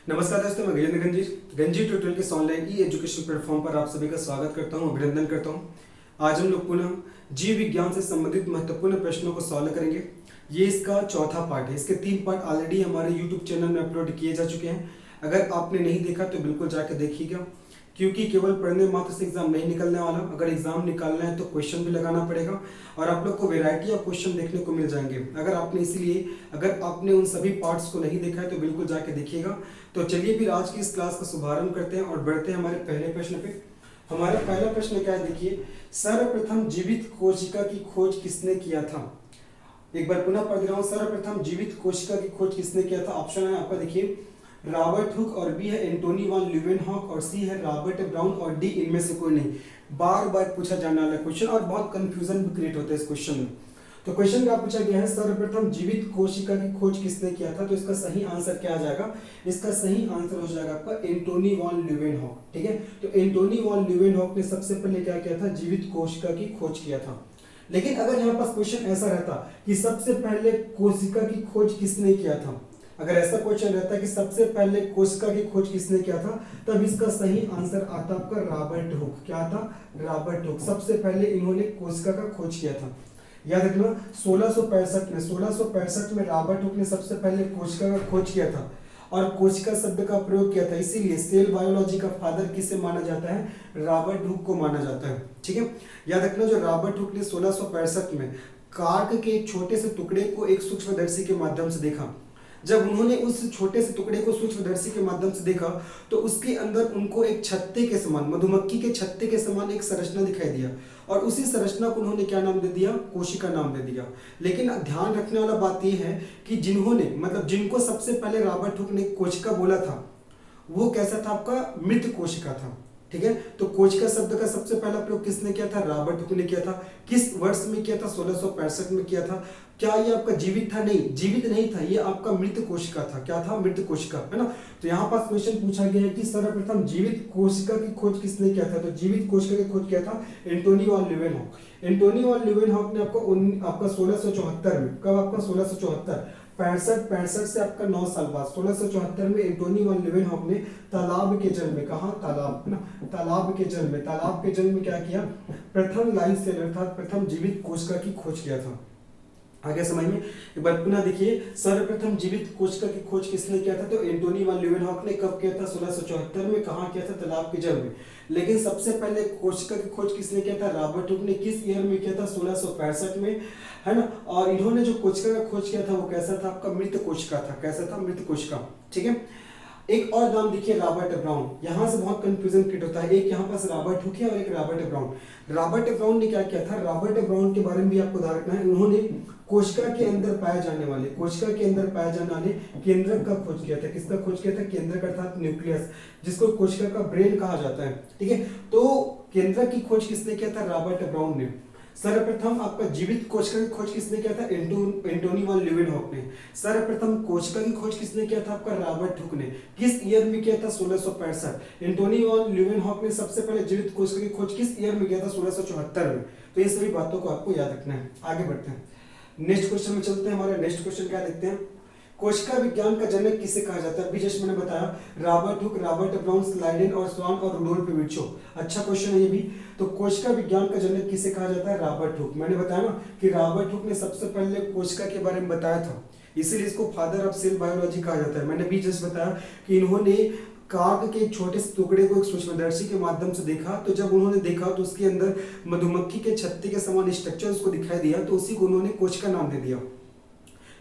नमस्कार दोस्तों, मैं गजेंद्र गंजी गंजी ट्यूटोरियल के ऑनलाइन ई एजुकेशन प्लेटफॉर्म पर आप सभी का स्वागत करता हूं, अभिनंदन करता हूं। आज हम लोग पुनः जीव विज्ञान से संबंधित महत्वपूर्ण प्रश्नों को सॉल्व करेंगे। ये इसका चौथा पार्ट है। इसके 3 पार्ट ऑलरेडी हमारे यूट्यूब चैनल में अपलोड किए जा चुके हैं। अगर आपने नहीं देखा तो बिल्कुल जाकर देखिएगा, क्योंकि केवल पढ़ने मात्र से एग्जाम नहीं निकलने वाला। अगर एग्जाम निकालना है तो क्वेश्चन भी लगाना पड़ेगा और आप लोग को वैरायटी ऑफ क्वेश्चन देखने को मिल जाएंगे। अगर आपने उन सभी पार्ट्स को नहीं देखा है तो बिल्कुल जाके देखिएगा। तो चलिए फिर आज की इस क्लास का शुभारंभ करते हैं और बढ़ते हैं हमारे पहले प्रश्न पे। हमारा पहला प्रश्न क्या है, देखिए, सर्वप्रथम जीवित कोशिका की खोज किसने किया था? एक बार पुनः पढ़ रहा हूँ, सर्वप्रथम जीवित कोशिका की खोज किसने किया था? ऑप्शन है आपका, देखिए, रॉबर्ट हुक, और बी है एंटोनी वॉन ल्यूवेनहॉक, और सी है रॉबर्ट ब्राउन, और डी इनमें से कोई नहीं। बार बार पूछा जाने वाला क्वेश्चन और बहुत कंफ्यूजन भी क्रिएट होता है इस क्वेश्चन में। तो क्वेश्चन क्या पूछा गया है, सर्वप्रथम जीवित कोशिका की खोज किसने किया था? तो इसका सही आंसर क्या आ जाएगा? इसका सही आंसर हो जाएगा आपका एंटोनी वॉन ल्यूवेनहॉक। ठीक है, तो एंटोनी वॉन ल्यूवेनहॉक ने सबसे पहले क्या किया था? जीवित कोशिका की खोज किया था। लेकिन अगर यहाँ पास क्वेश्चन ऐसा रहता कि सबसे पहले कोशिका की खोज किसने किया था, अगर ऐसा क्वेश्चन रहता कि सबसे पहले कोशिका की खोज किसने किया था, तब इसका सही आंसर आता आपका रॉबर्ट हुक। क्या था? Robert Hooke. सबसे पहले इन्होंने कोशिका का खोज किया था। याद रखना, 1665 में रॉबर्ट हुक ने सबसे पहले कोशिका का खोज किया था और कोशिका शब्द का प्रयोग किया था। इसीलिए सेल बायोलॉजी का फादर किसे माना जाता है? रॉबर्ट हुक को माना जाता है। ठीक है, याद रखना, जो रॉबर्ट हुक ने 1665 में कार्क के एक छोटे से टुकड़े को एक सूक्ष्मदर्शी के माध्यम से देखा। जब उन्होंने उस छोटे से टुकड़े को सूक्ष्मदर्शी के माध्यम से देखा तो उसके अंदर उनको एक छत्ते के समान, मधुमक्खी के छत्ते के समान एक संरचना दिखाई दिया और उसी संरचना को उन्होंने क्या नाम दे दिया? कोशिका नाम दे दिया। लेकिन ध्यान रखने वाला बात यह है कि जिनको सबसे पहले रॉबर्ट हुक ने कोशिका बोला था, वो कैसा था? आपका मृत कोशिका था। ठीक है, तो कोशिका शब्द का सबसे पहला प्रयोग किसने किया था? रॉबर्ट हुक ने किया था। किस वर्ष में किया था? 1665 में किया था। क्या ये आपका जीवित था? नहीं, जीवित नहीं था, ये आपका मृत कोशिका था। क्या था? मृत कोशिका, है ना। तो यहाँ पास क्वेश्चन पूछा गया है कि सर्वप्रथम जीवित कोशिका की खोज किसने किया था? तो जीवित कोशिका की खोज किया था Antony von Leeuwenhoek. Antony von Leeuwenhoek ने आपका 1674 में, कब? आपका 1674, 65 से आपका 9 साल बाद 1674 में एंटोनी वॉन ल्यूवेनहॉक ने तालाब के जल में, कहा? तालाब, है ना, तालाब के जल में क्या किया? प्रथम लाइफ सेल अर्थात प्रथम जीवित कोशिका की खोज किया था। आगे समझ में एक बार पुनः देखिए, सर्वप्रथम जीवित कोशिका की खोज किसने किया था? तो एंटोनी वॉन ल्यूवेनहॉक ने कब किया था? 1674 में। कहाँ किया था? तालाब के जल में। लेकिन सबसे पहले कोशिका की खोज किसने किया था? रॉबर्ट हुक ने। किस ईयर में किया था? 1665 में, है ना। और इन्होंने जो कोशिका का खोज किया था वो कैसा था? आपका मृत कोशिका था। कैसा था? मृत कोशिका। ठीक है, एक और नाम देखिए, रॉबर्ट ब्राउन। यहां से बहुत कंफ्यूजन क्रिएट होता है। एक यहाँ पास रॉबर्ट हुक है और एक रॉबर्ट ब्राउन। रॉबर्ट ब्राउन ने क्या किया था? रॉबर्ट ब्राउन के बारे में भी आपको ध्यान रखना है। उन्होंने कोशिका के अंदर पाए जाने वाले केंद्रक का खोज किया था। किसका खोज किया था? केंद्रक अर्थात न्यूक्लियस, जिसको कोशिका का ब्रेन कहा जाता है। ठीक है, तो केंद्रक की खोज किसने किया था? रॉबर्ट ब्राउन ने। सर्वप्रथम आपका जीवित कोशिका की खोज किसने किया था? एंटोनी वॉन ल्यूवेनहॉक ने। सर्वप्रथम कोशिका की खोज किसने किया था? आपका रॉबर्ट हुक ने। किस ईयर में किया था? 1665। एंटोनी वॉन ल्यूवेनहॉक ने सबसे पहले जीवित कोशिका की खोज किस ईयर में किया था? 1674 में। तो ये सभी बातों को आपको याद रखना है। आगे बढ़ते हैं, नेक्स्ट क्वेश्चन में चलते हैं। हमारा नेक्स्ट क्वेश्चन क्या देखते हैं, कोशिका विज्ञान का जनक किसे कहा जाता है? अभी जस्ट मैंने बताया, Robert Hooke, Robert brown, Schleiden और स्वान और रुडोल्फ विर्चो। अच्छा क्वेश्चन है ये भी। तो कोशिका विज्ञान का जनक किसे कहा जाता है? Robert Hooke. मैंने बताया ना कि रॉबर्ट हुक ने सबसे पहले कोशिका के बारे में बताया था, इसीलिए इसको फादर ऑफ सेल बायोलॉजी कहा जाता है। मैंने भी जस्ट बताया कि इन्होंने काग के छोटे से टुकड़े को एक सूक्ष्मदर्शी के माध्यम से देखा। तो जब उन्होंने देखा तो उसके अंदर मधुमक्खी के छत्ते के समान स्ट्रक्चर उसको दिखाई दिया, तो उसी को उन्होंने कोशिका नाम दे दिया।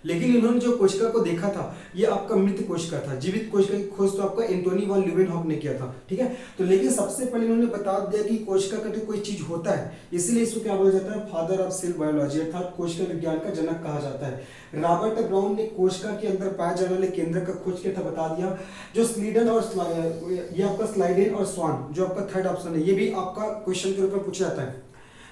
लेकिन इन्होंने जो कोशिका को देखा था ये आपका मृत कोशिका था। जीवित कोशिका की खोज तो आपका एंटोनी वॉन ल्यूवेनहॉक ने किया था। ठीक है, तो लेकिन सबसे पहले इन्होंने बता दिया कि कोशिका का कोई चीज होता है, इसीलिए इसको क्या बोला जाता है? फादर ऑफ सेल बायोलॉजी अर्थात कोशिका विज्ञान का जनक कहा जाता है। रॉबर्ट ब्राउन ने कोशिका के अंदर पाए जाने वाले केंद्र का खोज किया था, बता दिया। जो स्लीडन और ये आपका स्लाइडेन और स्वान, जो आपका थर्ड ऑप्शन है, ये भी आपका क्वेश्चन के रूप में पूछा जाता है।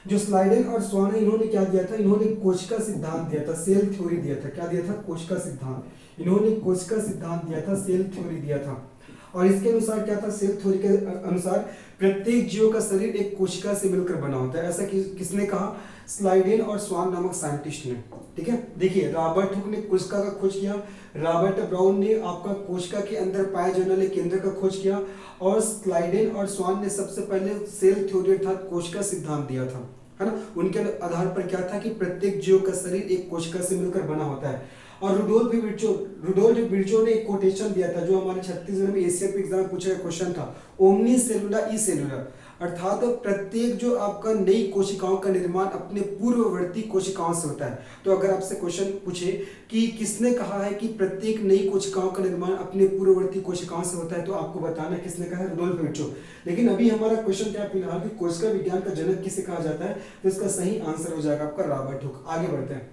जो स्लाइडेन और स्वान है, इन्होंने क्या दिया था? इन्होंने कोशिका सिद्धांत दिया था, सेल थ्योरी दिया था। क्या दिया था? कोशिका सिद्धांत। इन्होंने कोशिका सिद्धांत दिया था, सेल थ्योरी दिया था। और इसके अनुसार क्या था, सेल थ्योरी के अनुसार प्रत्येक जीव का शरीर एक कोशिका से मिलकर बना होता है। ऐसा किसने कहा, स्लाइडेन और स्वान नामक साइंटिस्ट ने। ठीक है, देखिए रॉबर्ट हुक ने कोशिका का खोज किया, रॉबर्ट ब्राउन ने आपका कोशिका के अंदर पाए जाने वाले केंद्र का खोज किया, और स्लाइडेन और स्वान ने सबसे पहले सेल थ्योरी अर्थात कोशिका सिद्धांत दिया था, है ना। उनके आधार पर क्या था कि प्रत्येक जीव का शरीर एक कोशिका से मिलकर बना होता है। और रुडोल्फ विर्चो ने एक कोटेशन दिया था जो हमारे छत्तीसगढ़ में एशियन एग्जाम में पूछा गया क्वेश्चन था, ओमनी सेलुला ई सेलुलर, अर्थात प्रत्येक जो आपका नई कोशिकाओं का निर्माण अपने पूर्ववर्ती कोशिकाओं से होता है। तो अगर आपसे क्वेश्चन पूछे कि किसने कहा है कि प्रत्येक नई कोशिकाओं का निर्माण अपने पूर्ववर्ती कोशिकाओं से होता है, तो आपको बताना किसने कहा है, रुडोल्फ विर्चो। लेकिन अभी हमारा क्वेश्चन क्या फिलहाल कि कोशिका विज्ञान का जनक किसे कहा जाता है, तो इसका सही आंसर हो जाएगा आपका रॉबर्ट हुक। आगे बढ़ते हैं,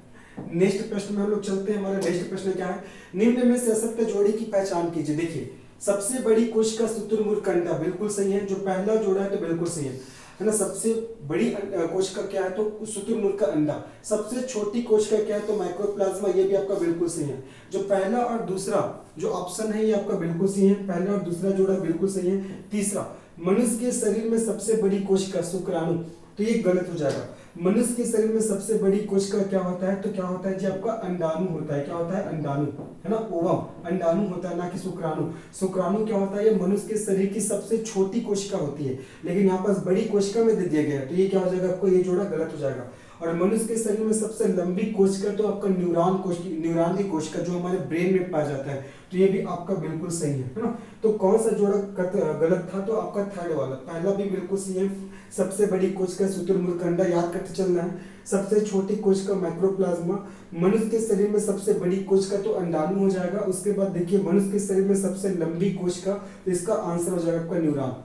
नेक्स्ट प्रश्न में हम लोग चलते हैं। हमारा नेक्स्ट प्रश्न क्या है, निम्न में से असत्य जोड़ी की पहचान कीजिए। देखिए सबसे बड़ी कोशिका शुतुरमुर्ग का अंडा, बिल्कुल सही है, जो पहला जोड़ा है तो बिल्कुल सही है ना। सबसे बड़ी कोशिका क्या है, तो शुतुरमुर्ग का अंडा। सबसे छोटी कोशिका क्या है, तो माइक्रोप्लाज्मा, ये भी आपका बिल्कुल सही है। जो पहला और दूसरा जो ऑप्शन है ये आपका बिल्कुल सही है, पहला और दूसरा जोड़ा बिल्कुल सही है। तीसरा, मनुष्य के शरीर में सबसे बड़ी कोशिका शुक्राणु, तो ये गलत हो जाएगा। मनुष्य के शरीर में सबसे बड़ी कोशिका क्या होता है, तो क्या होता है जी आपका अंडाणु होता है। क्या होता है, अंडाणु, है ना, ओवम, अंडाणु होता है, ना कि शुक्राणु। शुक्राणु क्या होता है, ये मनुष्य के शरीर की सबसे छोटी कोशिका होती है, लेकिन यहाँ पर बड़ी कोशिका में दे दिया गया है, तो ये क्या हो जाएगा आपको, ये जोड़ा गलत हो जाएगा। और मनुष्य के शरीर में सबसे लंबी कोशिका तो आपका न्यूरॉन की कोशिका जो हमारे ब्रेन में पाया जाता है, तो ये भी आपका बिल्कुल सही है ना। तो कौन सा जोड़ा गलत था, तो आपका थर्ड वाला, पहला भी बिल्कुल सही है। सबसे बड़ी कोशिका शुतुरमुर्ग का अंडा, याद करते चलना है। सबसे छोटी कोशिका माइक्रोप्लाज्मा, मनुष्य के शरीर में सबसे बड़ी कोशिका तो अंडाणु हो जाएगा। उसके बाद देखिए मनुष्य के शरीर में सबसे लंबी कोशिका, तो इसका आंसर हो जाएगा आपका न्यूरॉन।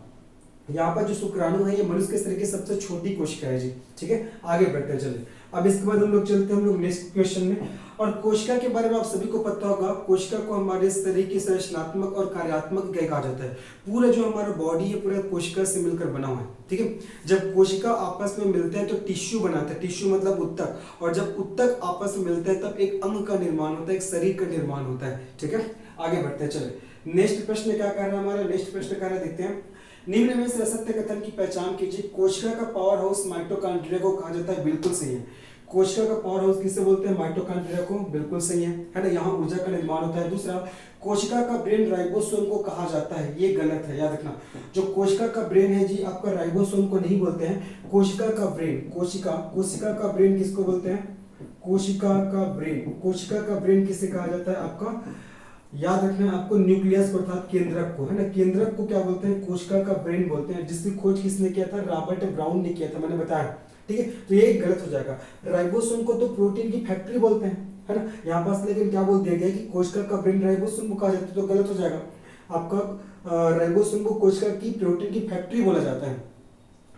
यहाँ पर जो शुक्राणु है ये मनुष्य के शरीर की सबसे छोटी कोशिका है जी। ठीक है, आगे बढ़ते चले। अब इसके बाद हम लोग चलते हैं हम लोग नेक्स्ट क्वेश्चन में। और कोशिका के बारे में आप सभी को पता होगा, कोशिका को हमारे शरीर की संरचनात्मक और कार्यात्मक इकाई कहा जाता है। पूरा जो हमारा बॉडी है पूरा कोशिका से मिलकर बना हुआ है। ठीक है, जब कोशिका आपस में मिलते हैं तो टिश्यू बनाते हैं, टिश्यू मतलब उत्तक, और जब उत्तक आपस में मिलते हैं तब एक अंग का निर्माण होता है, एक शरीर का निर्माण होता है। ठीक है, आगे बढ़ते हैं चले। नेक्स्ट प्रश्न क्या कह रहा है हमारा, नेक्स्ट प्रश्न कह रहा है, देखते हैं। निम्न में से असत्य कथन की पहचान कीजिए। कोशिका का पावर हाउस माइटोकॉन्ड्रिया को कहा जाता है, बिल्कुल सही है। कोशिका का पावर हाउस किसे बोलते हैं, माइटोकॉन्ड्रिया को, बिल्कुल सही है ना। यहाँ ऊर्जा का निर्माण होता है। दूसरा, कोशिका का ब्रेन राइबोसोम को कहा जाता है, ये गलत है, याद रखना। जो कोशिका का ब्रेन है जी आपका राइबोसोम को नहीं बोलते हैं, कोशिका का ब्रेन, कोशिका का ब्रेन किसको बोलते हैं, कोशिका का ब्रेन किसे कहा जाता है आपका, याद रखना है आपको, न्यूक्लियस अर्थात केंद्रक को, है ना। केंद्रक को क्या बोलते हैं, कोशिका का ब्रेन बोलते हैं, जिसकी खोज किसने किया था, रॉबर्ट ब्राउन ने किया था, मैंने बताया। ठीक है, तो ये गलत हो जाएगा। राइबोसोम को तो प्रोटीन की फैक्ट्री बोलते हैं, है ना। यहाँ पास लेकिन क्या बोल दिया गया कि कोशिका का ब्रेन राइबोसोम को कहा जाता है, तो गलत हो जाएगा आपका। राइबोसोम को कोशिका की प्रोटीन की फैक्ट्री बोला जाता है।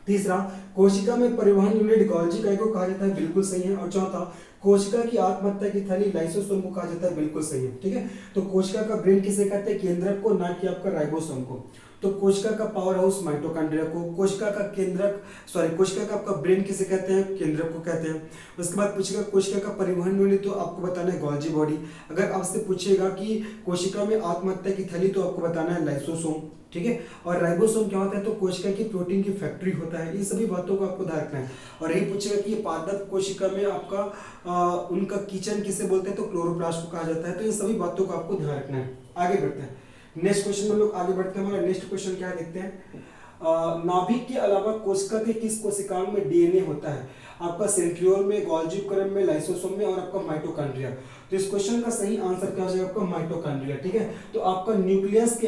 तीसरा, कोशिका में परिवहन यूनिट गोल्जी इकाई को कहा जाता है, बिल्कुल सही है। और चौथा, कोशिका की आत्महत्या की थैली लाइसोसोम को कहा जाता है, बिल्कुल सही है। ठीक है, तो कोशिका का ब्रेन किसे कहते हैं, केंद्रक को, ना कि आपका राइबोसोम को। तो कोशिका का पावर हाउस माइटोकॉन्ड्रिया को, कोशिका का आपका ब्रेन किसे कहते हैं, केंद्रक को कहते हैं। उसके बाद पूछेगा कोशिका का परिवहन यूनिट, तो आपको बताना है गोल्जी बॉडी। अगर आपसे पूछेगा कि कोशिका में आत्महत्या की थैली, तो आपको बताना है लाइसोसोम। ठीक है, और राइबोसोम क्या होता है, तो कोशिका की प्रोटीन की फैक्ट्री होता है। ये सभी बातों को आपको ध्यान रखना है। और यही पूछेगा कि ये पादप कोशिका में आपका उनका किचन किसे बोलते हैं, तो क्लोरोप्लास्ट को कहा जाता है। तो ये सभी बातों को आपको ध्यान रखना है। आगे बढ़ते हैं, नेक्स्ट क्वेश्चन में लोग आगे बढ़ते हैं। हमारा नेक्स्ट क्वेश्चन क्या है, देखते हैं। नाभिक के अलावा कोशिका के किस कोशिकाओं में डीएनए होता है, आपका सेंट्रियोल में, गोल्जी उपकरण में, लाइसोसोम में, और आपका माइटोकॉन्ड्रिया। तो इस क्वेश्चन का सही आंसर क्या हो जाएगा आपका, माइटोकॉन्ड्रिया। ठीक है, तो आपका न्यूक्लियस के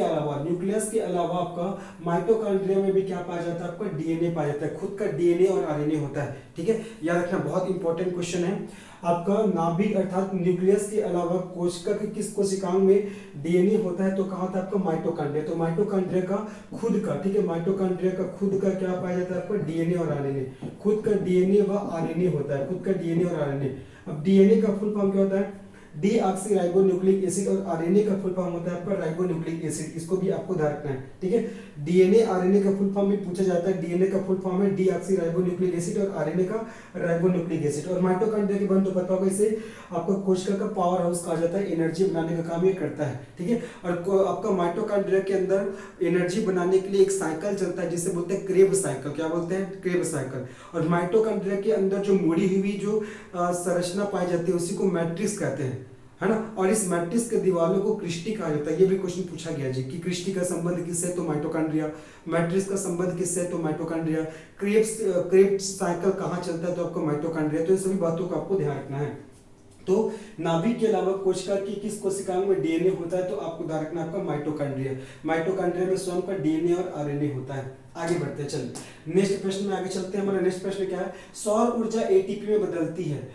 अलावा आपका माइटोकॉन्ड्रिया में भी क्या पाया जाता है, आपका डीएनए पाया जाता है। खुद का डीएनए और आरएनए होता है। ठीक है, याद रखना, बहुत इंपॉर्टेंट क्वेश्चन है आपका। नाभिक अर्थात न्यूक्लियस के अलावा कोशिका के किस कोशिकाओं में डीएनए होता है, तो कहा था आपका माइटोकॉन्ड्रिया। तो माइटोकॉन्ड्रिया का खुद का, ठीक है, माइटोकॉन्ड्रिया का खुद का क्या पाया जाता है आपका, डीएनए और आरएनए। खुद का डीएनए व आरएनए होता है, खुद का डीएनए और आरएनए। अब डीएनए का फुल फॉर्म क्या होता है, डीऑक्सी राइबो न्यूक्लिक एसिड, और आरएनए का फुल फॉर्म होता है आपका राइबो न्यूक्लिक एसिड, इसको भी आपको ध्यान रखना है, ठीक है। डीएनए आरएनए का फुल फॉर्म भी पूछा जाता है, डीएनए का फुल फॉर्म है डीऑक्सी राइबो न्यूक्लिक एसिड और आरएनए का राइबो न्यूक्लिक एसिड। और माइटोकॉन्ड्रिया के बारे में तो पता होगा, इसे आपका कोशिका का पावर हाउस कहा जाता है, एनर्जी बनाने का काम ये करता है, ठीक है। और आपका माइटोकॉन्ड्रिया के अंदर एनर्जी बनाने के लिए एक साइकिल चलता है जिसे बोलते हैं क्रेब्स साइकिल। क्या बोलते हैं? Krebs cycle. और माइटोकॉन्ड्रिया के अंदर जो मुड़ी हुई जो संरचना पाई जाती है उसी को मैट्रिक्स कहते हैं, है ना। और इस मैट्रिक्स के दीवारों को क्रिस्टी कहा जाता है। ये भी क्वेश्चन पूछा गया जी कि क्रिस्टी का संबंध किससे? तो माइटोकॉन्ड्रिया। मैट्रिक्स का संबंध किससे? तो माइटोकॉन्ड्रिया। क्रेब्स साइकिल कहाँ चलता है? तो आपको माइटोकॉन्ड्रिया। तो इन सभी बातों का आपको ध्यान रखना है। तो नाभिक के अलावा कोशिका की किस कोशिकाओं में डीएनए होता है? तो आपको ध्यान रखना आपका माइटोकॉन्ड्रिया। माइटोकॉन्ड्रिया में स्वयं का डीएनए और आरएनए होता है। आगे बढ़ते हैं, चलिए नेक्स्ट प्रश्न में आगे चलते हैं। हमारा नेक्स्ट प्रश्न क्या है? सौर ऊर्जा एटीपी में बदलती है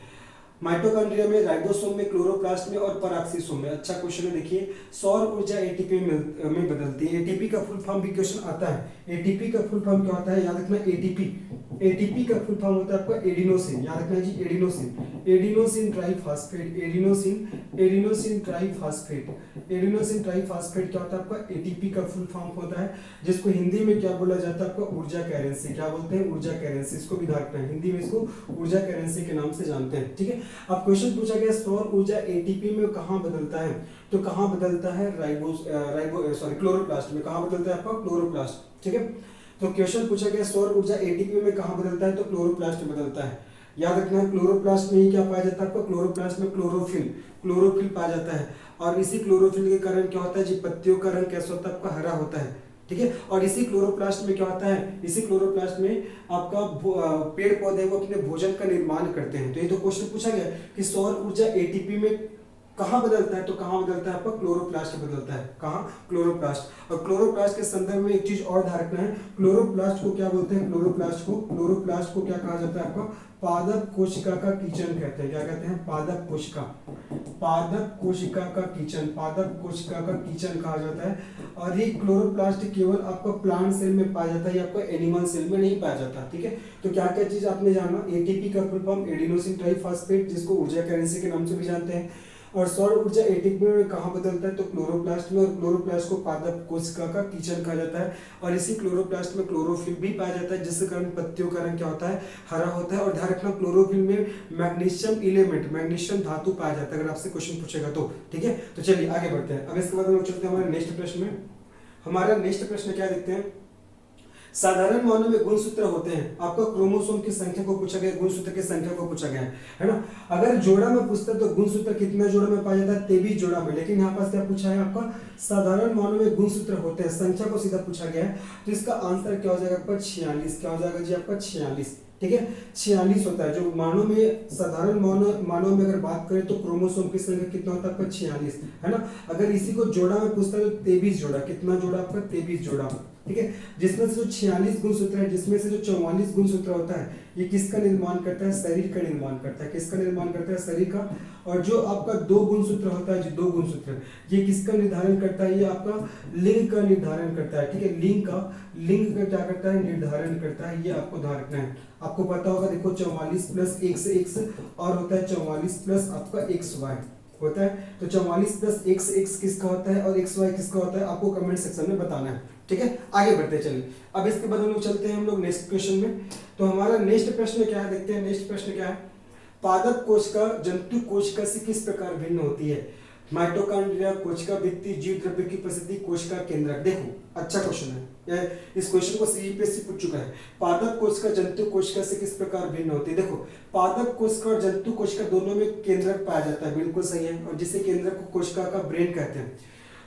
माइटोकॉन्ड्रिया में, राइबोसोम में, क्लोरोप्लास्ट में और पराक्सीसोम में। अच्छा क्वेश्चन है, देखिए सौर ऊर्जा एटीपी में बदलती है। एटीपी का फुल फॉर्म भी क्वेश्चन आता है। एटीपी का फुल फॉर्म क्या होता है? याद रखना एटीपी। एटीपी का फुल फॉर्म होता है आपका एडिनोसिन। याद रखना जी adenosine. Adenosine triphosphate. Adenosine triphosphate. Adenosine triphosphate क्या होता है आपका? एटीपी का फुल फॉर्म होता है, जिसको हिंदी में क्या बोला जाता है आपका? ऊर्जा करेंसी। क्या बोलते हैं? ऊर्जा करेंसी। इसको भी ध्यान रखना है, हिंदी में इसको ऊर्जा करेंसी के नाम से जानते हैं, ठीक है। अब क्वेश्चन पूछा गया सौर ऊर्जा एटीपी में कहां बदलता है? तो कहां बदलता है? क्लोरोप्लास्ट में। कहां बदलता है आपका? क्लोरोप्लास्ट, ठीक है। तो क्वेश्चन पूछा गया सौर ऊर्जा एटीपी में कहां बदलता है? तो क्लोरोप्लास्ट में बदलता है। याद रखना है क्लोरोप्लास्ट में ही क्या पाया जाता है आपको? क्लोरोप्लास्ट में क्लोरोफिल पाया जाता है। और इसी क्लोरोफिल के कारण क्या होता है जी? पत्तियों का रंग कैसा होता है आपका? हरा होता है, ठीक है। और इसी क्लोरोप्लास्ट में क्या होता है? इसी क्लोरोप्लास्ट में आपका पेड़ पौधे वो अपने भोजन का निर्माण करते हैं। तो ये तो क्वेश्चन पूछा गया कि सौर ऊर्जा एटीपी में कहां बदलता है? तो कहां बदलता है आपका? क्लोरोप्लास्ट में बदलता है। कहां? क्लोरोप्लास्ट। और क्लोरोप्लास्ट के संदर्भ में एक चीज और ध्यान रखना है, क्लोरोप्लास्ट को क्या बोलते हैं? क्लोरोप्लास्ट को क्या कहा जाता है आपका? पादप कोशिका का किचन कहते हैं। क्या कहते हैं? पादप कोशिका का किचन कहा जाता है। और ये क्लोरोप्लास्ट केवल आपका प्लांट सेल में पाया जाता है, आपको एनिमल सेल में नहीं पाया जाता, ठीक है। तो क्या क्या चीज आपने जाना? एटीपी का फुल फॉर्म एडिनोसिन ट्राइफॉस्फेट, जिसको ऊर्जा करेंसी के नाम से भी जानते हैं। और सौर ऊर्जा एटीपी में कहां बदलता है? तो क्लोरोप्लास्ट में। और क्लोरोप्लास्ट को पादप कोशिका का किचन कहा जाता है। और इसी क्लोरोप्लास्ट में क्लोरोफिल भी पाया जाता है, जिसके कारण पत्तियों का रंग क्या होता है? हरा होता है। और ध्यान रखना क्लोरोफिल में मैग्नीशियम धातु पाया जाता है, अगर आपसे क्वेश्चन पूछेगा तो, ठीक है। तो चलिए आगे बढ़ते हैं। अब इसके बाद हम चलते हैं हमारे नेक्स्ट प्रश्न में। हमारा नेक्स्ट प्रश्न क्या देखते हैं? साधारण मानव में गुणसूत्र होते हैं। आपका क्रोमोसोम की संख्या को पूछा गया, गुणसूत्र की संख्या को पूछा गया है ना। अगर जोड़ा में पूछता तो गुणसूत्र कितने जोड़ा में पाया जाता है? 23 जोड़ा में। लेकिन यहाँ पास क्या पूछा है आपका? साधारण मानव में गुणसूत्र होते हैं, संख्या को सीधा पूछा गया है। तो इसका आंसर क्या हो जाएगा आपका? 46। क्या हो जाएगा जी आपका? 46, ठीक है। 46 होता है। जो मानव में साधारण मानव में अगर बात करें तो क्रोमोसोम की संख्या कितना होता है आपका? 46, है ना। अगर इसी को जोड़ा में पूछता है तो 23 जोड़ा। कितना जोड़ा आपका? 23 जोड़ा, ठीक है। जिसमें से जो 46 गुणसूत्र है, जिसमें से जो 44 गुणसूत्र होता है, ये किसका निर्माण करता है? शरीर का निर्माण करता है। किसका निर्माण करता है? शरीर का। और जो आपका 2 गुणसूत्र होता है, जो 2 गुणसूत्र, ये किसका निर्धारण करता है? ये आपका लिंग का निर्धारण करता है, ठीक है। लिंग का क्या करता है? निर्धारण करता है। ये आपको ध्यान रखना है। आपको पता होगा, देखो 44 प्लस x और होता है 44 प्लस आपका xy होता है। तो 44 प्लस x किसका होता है और xy किसका होता है? आपको कमेंट सेक्शन में बताना है, ठीक है। आगे बढ़ते चलिए। अब इसके बाद हम लोग चलते हैं हम लोग नेक्स्ट क्वेश्चन में। तो हमारा नेक्स्ट प्रश्न क्या है देखते हैं। नेक्स्ट प्रश्न क्या है? पादप कोशिका जंतु कोशिका से किस प्रकार भिन्न होती है? माइटोकॉन्ड्रिया, कोशिका भित्ति, जीव द्रव्य की प्रसिद्धि, कोशिका केंद्रक। देखो अच्छा क्वेश्चन है, इस क्वेश्चन को सीपीएससी पूछ चुका है। पादप कोशिका जंतु कोशिका से किस प्रकार भिन्न होती है? देखो पादप कोशिका और जंतु कोशिका दोनों में केंद्रक पाया जाता है, बिल्कुल सही है। और जिसे केंद्रक को कोशिका का ब्रेन कहते हैं।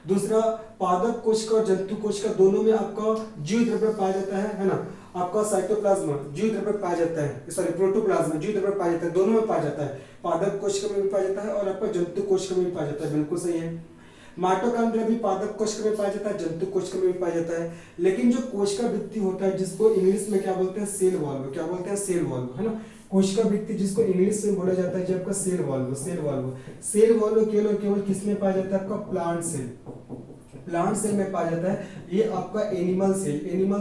दूसरा, पादप कोशिका और जंतु कोशिका दोनों में आपका जीव द्रव्य पाया जाता है ना। आपका साइटोप्लाज्म जीव द्रव्य पाया जाता है, सॉरी प्रोटोप्लाज्म जीव द्रव्य पाया जाता है, दोनों में पाया जाता है। पादप कोशिका में भी पाया जाता है और आपका जंतु कोशिका में भी पाया जाता है, बिल्कुल सही है। माइटोकॉन्ड्रिया भी पादप कोशिका में पाया जाता है, जंतु कोशिका में भी पाया जाता है। लेकिन जो कोशिका भित्ति होता है, जिसको इंग्लिश में क्या बोलते हैं? Cell valve. क्या बोलते हैं? सेल वॉल्व, है ना। कोशिका भित्ति जिसको इंग्लिश में बोला जाता है जो आपका सेल वॉल्व केवल केवल किसमें पाया जाता है? आपका प्लांट सेल प्लांट सेल में पाया जाता है, ये आपका एनिमल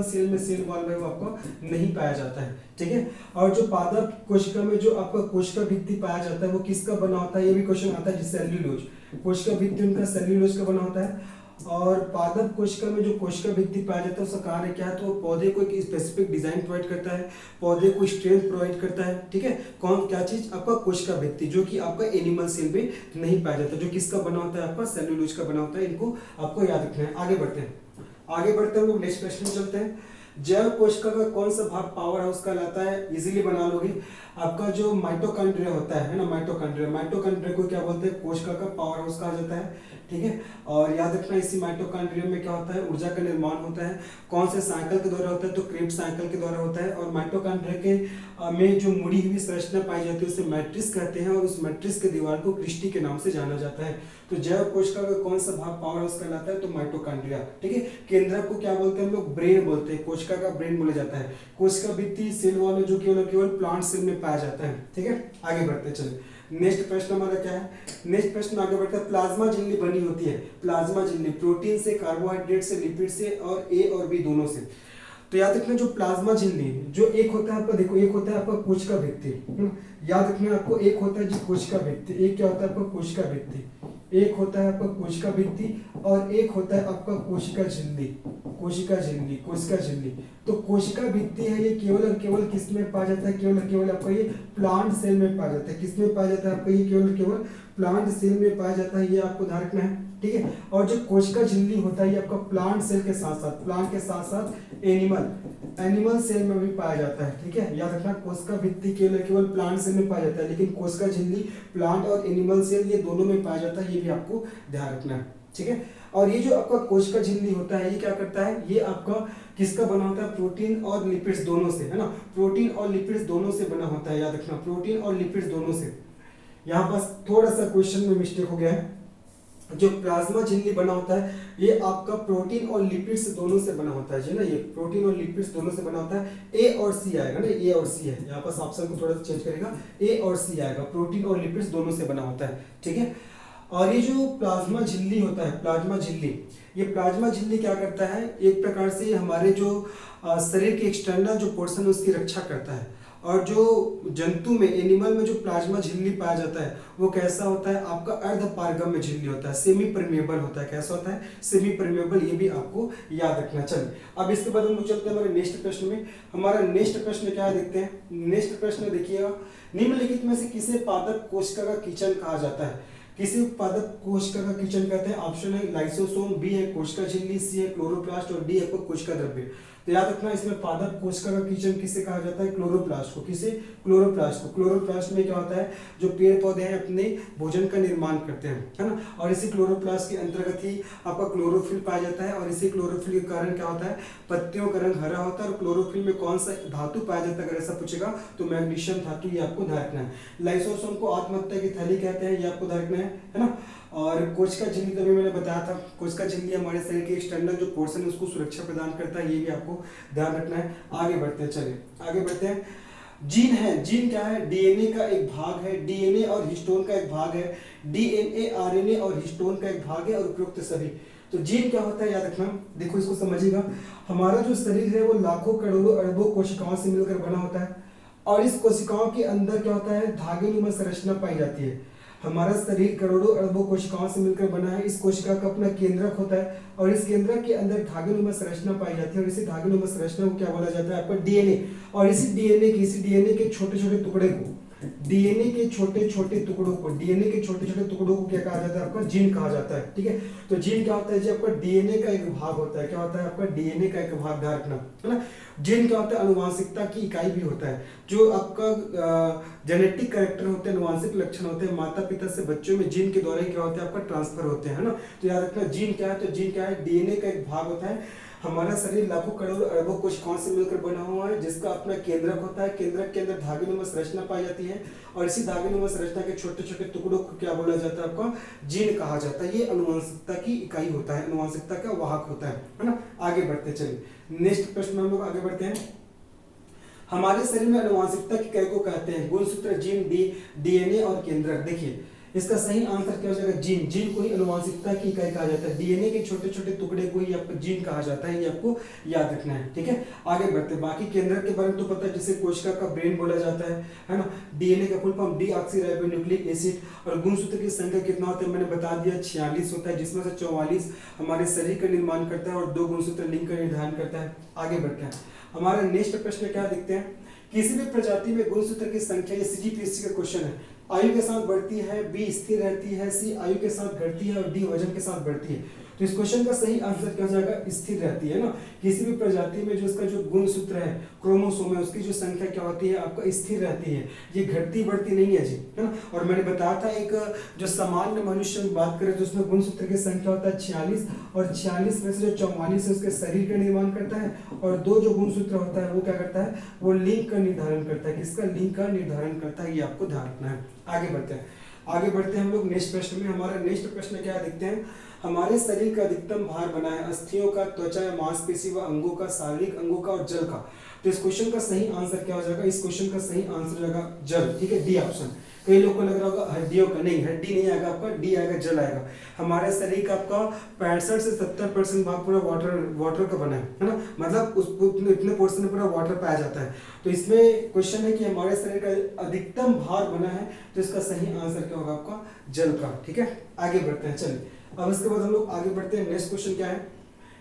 सेल में सेल वॉल में वो आपको नहीं पाया जाता है, ठीक है। और जो पादप कोशिका में जो आपका कोशिका भित्ति पाया जाता है वो किसका बना होता है, ये भी क्वेश्चन आता है, सेल्यूलोज, कोशिका भित्ति उनका सेल्यूलोज का बना होता है। और पादप कोशिका में जो कोशिका भित्ति पाया जाता है उसका कार्य क्या है, तो पौधे को एक स्पेसिफिक डिजाइन प्रोवाइड करता है, पौधे को स्ट्रेंथ प्रोवाइड करता है, ठीक है। कौन क्या चीज, आपका कोशिका भित्ति, जो कि आपका एनिमल सेल में नहीं पाया जाता, जो किसका बना होता है, आपका सेल्यूलोज का बना होता है। इनको आपको याद रखना है। आगे बढ़ते हैं हम लोग नेक्स्ट क्वेश्चन में चलते हैं। जैव कोशिका का कौन सा भाग पावर हाउस कहलाता है, इजीली बना लोगे। आपका जो माइटोकॉन्ड्रिया होता है ना, माइटोकॉन्ड्रिया को क्या बोलते हैं, कोशिका का पावर हाउस कहा जाता है, ठीक है। और याद रखना इसी माइटोकॉन्ड्रिया में क्या होता है, ऊर्जा का निर्माण होता है। कौन से साइकिल के द्वारा होता है, तो क्रेब्स साइकिल के द्वारा होता है। और माइटोकॉन्ड्रिया के में जो मुड़ी हुई संरचना पाई जाती है उसे मैट्रिक्स कहते हैं, और उस मैट्रिक्स के दीवार को क्रिस्टी के नाम से जाना जाता है। तो जैव कोशिका का कौन सा भाग पावर हाउस कहलाता है, तो माइटोकॉन्ड्रिया, ठीक है। केंद्रक को क्या बोलते हैं हम लोग, ब्रेन बोलते हैं, कोशिका का ब्रेन बोला जाता है। कोशिका भित्ति सेल वॉल में जो केवल प्लांट सेल में पाया जाता है, ठीक है। आगे बढ़ते चलिए, नेक्स्ट प्रश्न हमारा क्या है, नेक्स्ट प्रश्न आगे बढ़ता है। प्लाज्मा झिल्ली बनी होती है, प्लाज्मा झिल्ली प्रोटीन से, कार्बोहाइड्रेट से, लिपिड से और ए और बी दोनों से। तो याद रखना जो प्लाज्मा झिल्ली जो एक होता है आपका, देखो एक होता है आपका कोशिका भित्ति, याद रखना आपको, एक होता है जो कोशिका भित्ति, एक क्या होता है आपका कोशिका भित्ति, एक होता है आपका कोशिका भित्ति और एक होता है आपका कोशिका झिल्ली। तो कोशिका भित्ति है ये केवल और केवल किस में पाया जाता है, केवल और केवल आपका ये प्लांट सेल में पाया जाता है। किस में पाया जाता है आपका, ये केवल केवल प्लांट सेल में पाया जाता है, ये आपको ध्यान रखना है, ठीक है। और जो कोशिका झिल्ली होता है ये आपका प्लांट सेल के साथ साथ एनिमल सेल में भी पाया जाता है, ठीक है। याद रखना कोशिका भित्ति केवल प्लांट सेल में पाया जाता है, लेकिन कोशिका झिल्ली प्लांट और एनिमल सेल ये दोनों में पाया जाता है, ये भी आपको ध्यान रखना है, ठीक है। और ये जो आपका कोशिका झिल्ली होता है ये क्या करता है, ये आपका किसका बना होता है, प्रोटीन और लिपिड्स दोनों से, है ना, प्रोटीन और लिपिड्स दोनों से बना होता है। याद रखना प्रोटीन और लिपिड्स दोनों से। यहाँ पास थोड़ा सा क्वेश्चन में मिस्टेक हो गया है, जो प्लाज्मा झिल्ली बना होता है ये आपका प्रोटीन और लिपिड्स दोनों से बना होता है, जी ना, ये प्रोटीन और लिपिड्स दोनों से बना होता है। ए और सी आएगा ना, ए और सी है, यहाँ पास ऑप्शन को थोड़ा सा चेंज करेगा, ए और सी आएगा, प्रोटीन और लिपिड्स दोनों से बना होता है, ठीक है। और ये जो प्लाज्मा झिल्ली होता है, ये प्लाज्मा झिल्ली क्या करता है, एक प्रकार से हमारे जो शरीर के एक्सटर्नल जो पोर्शन है उसकी रक्षा करता है। और जो जंतु में, एनिमल में जो प्लाज्मा झिल्ली पाया जाता है वो कैसा होता है, आपका अर्धपारगम्य झिल्ली होता है, सेमी परमेबल होता है। कैसा होता है, सेमी परमेबल, ये भी आपको याद रखना। चलिए अब इसके बाद हम लोग चलते हैं हमारे नेक्स्ट प्रश्न में। हमारा नेक्स्ट प्रश्न क्या है देखते हैं। नेक्स्ट प्रश्न देखिएगा, निम्नलिखित में से किसे पादप कोशिका का किचन कहा जाता है, किसी पादप कोशिका का किचन कहते हैं। ऑप्शन है लाइसोसोम, बी है कोशिका झिल्ली, सी है क्लोरोप्लास्ट और डी है कोशिका द्रव्य। तो याद रखना इसमें पादप कोशिका का किचन किसे कहा जाता है, क्लोरोप्लास्ट को। किसे, क्लोरोप्लास्ट को। क्लोरोप्लास्ट में क्या होता है, जो पेड़ पौधे हैं अपने भोजन का निर्माण करते हैं, है ना। और इसी क्लोरोप्लास्ट के अंतर्गत ही आपका क्लोरोफिल पाया जाता है। और इसी क्लोरोफिल के कारण क्या होता है, पत्तियों का रंग हरा होता है। और क्लोरोफिल में कौन सा धातु पाया जाता है, अगर ऐसा पूछेगा तो मैग्नीशियम धातु, ये आपको ध्यान रखना है। लाइसोसोम को आत्महत्या की थैली कहते हैं, ये आपको ध्यान रखना है ना। और कोशिका झिल्ली तो अभी मैंने बताया था, कोशिका झिल्ली हमारे शरीर के एक्सटर्नल जो पोर्शन है उसको सुरक्षा प्रदान करता है, ये भी आपको ध्यान रखना है। आगे बढ़ते हैं, चलिए आगे बढ़ते हैं। जीन है, जीन क्या है, डीएनए का एक भाग है, डीएनए और हिस्टोन का एक भाग है, डीएनए आरएनए और हिस्टोन का एक भाग है और उपयुक्त सभी। तो जीन क्या होता है, याद रखना, देखो इसको समझिएगा। हमारा जो शरीर है वो लाखों करोड़ों अरबों कोशिकाओं से मिलकर बना होता है। और इस कोशिकाओं के अंदर क्या होता है, धागेनुमा संरचना पाई जाती है। हमारा शरीर करोड़ों अरबों कोशिकाओं से मिलकर बना है। इस कोशिका का अपना केंद्रक होता है और इस केंद्रक के अंदर धागेनुमा संरचना पाई जाती है। और इसी धागेनुमा संरचना को क्या बोला जाता है, आपका डीएनए। और इसी डीएनए के छोटे छोटे टुकड़े को, डीएनए के छोटे छोटे टुकड़ों को क्या कहा जाता है, आपका जीन कहा जाता है, ठीक है। तो जीन क्या होता है जी, आपका डीएनए का एक भाग होता है। क्या होता है, आपका डीएनए का एक भाग, ध्यान रखना, है ना। जीन क्या होता है, अनुवांशिकता की इकाई भी होता है। जो आपका जेनेटिक कैरेक्टर होते हैं, अनुवांशिक लक्षण होते हैं, माता पिता से बच्चों में जीन के द्वारा क्या होता है, आपका ट्रांसफर होते हैं, है ना। तो याद रखना जीन क्या है, तो जीन क्या है, डीएनए का एक भाग होता है। हमारा शरीर लाखों करोड़ों अरबों कोशिकाओं से मिलकर बना हुआ है, जिसका अपना केंद्रक होता है। केंद्रक के अंदर धागेनुमा संरचना पाई जाती है और इसी धागेनुमा संरचना के छोटे छोटे टुकड़ों को क्या बोला जाता है, आपका जीन कहा जाता है। ये अनुवांशिकता की इकाई होता है, अनुवांशिकता का वाहक होता है ना। आगे बढ़ते चलिए, नेक्स्ट प्रश्न में हम लोग आगे बढ़ते हैं। हमारे शरीर में अनुवांशिकता की इकाई को कहते हैं गुणसूत्र, जीन, डीएनए और केंद्रक। देखिए इसका सही आंसर क्या हो जाएगा? जीन। जीन को ही अनुवांशिकता की इकाई कहा जाता है। डीएनए के छोटे छोटे टुकड़े को ही आपको जीन कहा जाता है, ये आपको याद रखना है, ठीक है। आगे बढ़ते हैं, बाकी केंद्रक के बारे में तो पता है, जिसे कोशिका का ब्रेन बोला जाता है ना। डीएनए का फुल फॉर्म डीऑक्सीराइबोन्यूक्लिक एसिड। और गुणसूत्र की संख्या कितना होता है मैंने बता दिया, 46 होता है, जिसमें से 44 हमारे शरीर का निर्माण करता है और 2 गुणसूत्र लिंग का निर्धारण करता है। आगे बढ़ते हैं, हमारा नेक्स्ट प्रश्न क्या देखते हैं, किसी भी प्रजाति में गुणसूत्र की संख्या, ये सीजीपीएससी का क्वेश्चन है, आयु के साथ बढ़ती है, बी स्थिर रहती है, सी आयु के साथ घटती है और डी वजन के साथ बढ़ती है। तो इस क्वेश्चन का सही आंसर क्या हो जाएगा? स्थिर रहती है ना। किसी भी प्रजाति में जो इसका जो गुणसूत्र है, क्रोमोसोम है, उसकी जो संख्या क्या होती है आपका स्थिर रहती है, ये घटती बढ़ती नहीं है जी, है ना। और मैंने बताया था एक जो सामान्य मनुष्य में बात करें तो उसमें गुणसूत्र की संख्या होता है 46 और 46 में से जो 44 है उसके शरीर का निर्माण करता है और 2 जो गुणसूत्र होता है वो क्या करता है? वो लिंग का निर्धारण करता है। किसका? लिंग का निर्धारण करता है, ये आपको ध्यान रखना है। आगे बढ़ते हैं, आगे बढ़ते हैं हम लोग नेक्स्ट प्रश्न में। हमारा नेक्स्ट प्रश्न क्या देखते हैं, हमारे शरीर का अधिकतम भार बना है अस्थियों का, त्वचा या मांसपेशी व अंगों का, शारीरिक अंगों का और जल का। तो इस क्वेश्चन का सही आंसर क्या हो जाएगा? इस क्वेश्चन का सही आंसर हो जाएगा जल, ठीक है, डी ऑप्शन। कई लोग को लग रहा होगा हड्डियों का, नहीं, हड्डी नहीं आएगा आपका, डी आएगा, जल आएगा। हमारे शरीर का आपका 65 से 70% भाग पूरा वाटर का बना है ना, मतलब उस इतने पोर्शन में पूरा वाटर पाया जाता है। तो इसमें क्वेश्चन है कि हमारे शरीर का अधिकतम भार बना है, तो इसका सही आंसर क्या होगा आपका? जल का, ठीक है। आगे बढ़ते हैं, चलिए अब इसके बाद हम लोग आगे बढ़ते हैं। नेक्स्ट क्वेश्चन क्या है,